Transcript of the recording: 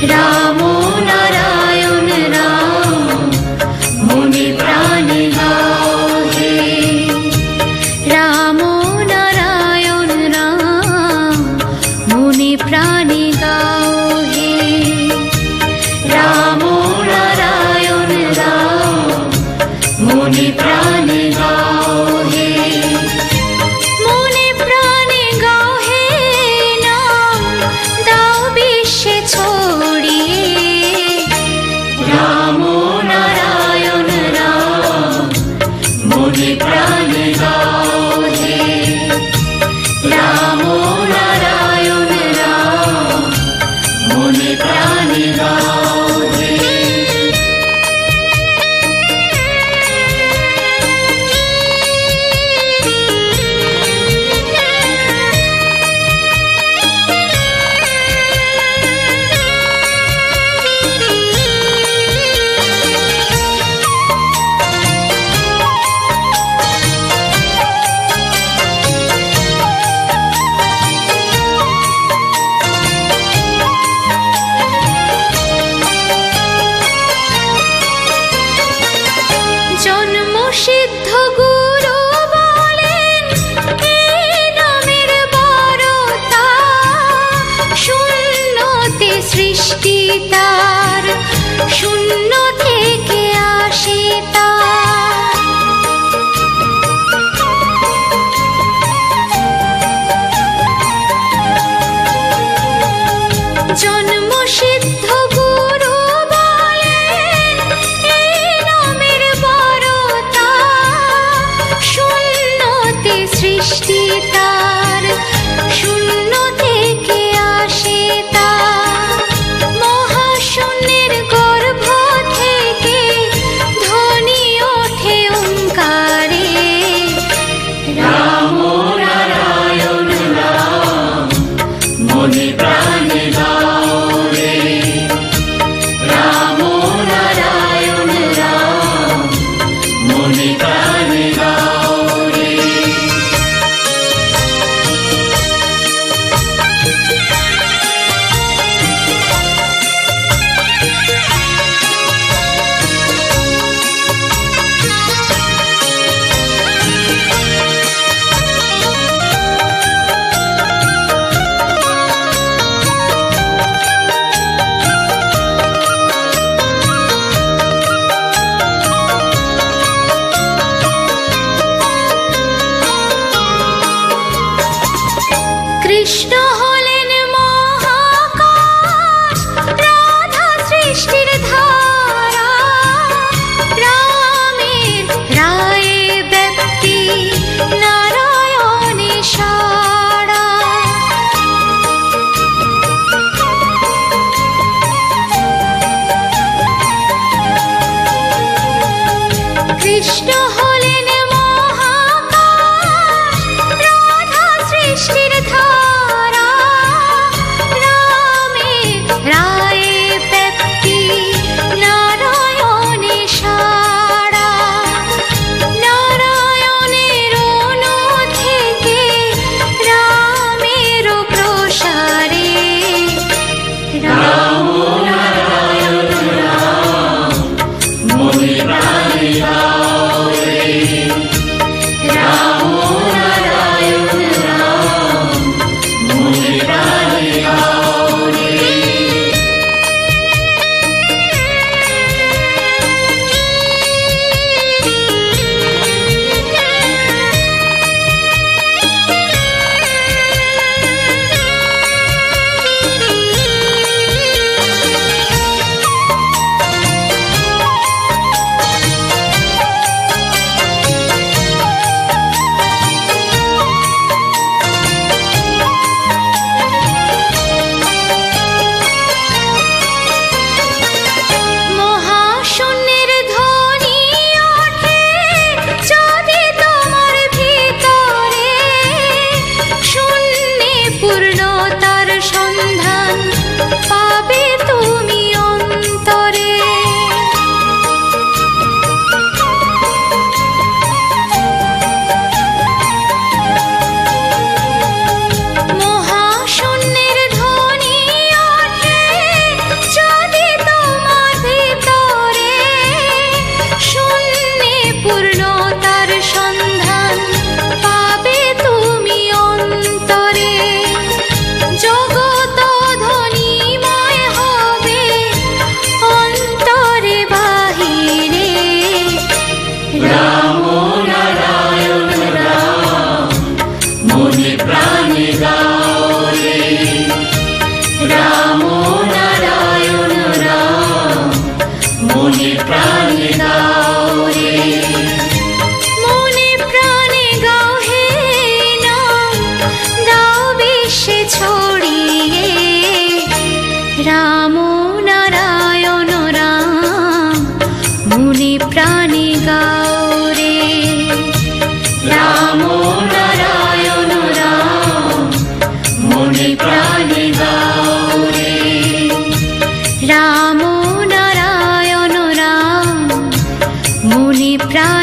রাম নারায়ণ রাম মনে প্রাণে গাও হে। রাম নারায়ণ রাম মনে প্রাণে গাও হে। রাম নারায়ণ রাম মনে প্রাণে গাও হে। মনে প্রাণে গাও হে, নাম দাও বিশ্বে ছড়িয়ে। রাম নারায়ণ রাম মনে প্রাণে গাও হে। রাম নারায়ণ রাম মনে প্রাণে গাও হে। জন্মসিদ্ধ গুরু বলেন এই নামের বড়তা, শূন্যতে সৃষ্টি তার, শূন্য থেকে আসে তার। জন্মসিদ্ধ গুরু বলেন এই নামের বড়তা, শূন্যতে সৃষ্টি তার, শূন্য থেকে আসে তার। মহাশূন্য রাম নারায়ণ রাম মনে প্রাণে গাও রে। রাম নারায়ণ রাম মনে প্রাণে গাও রে। রাম নারায়ণ রাম মনে প্রাণে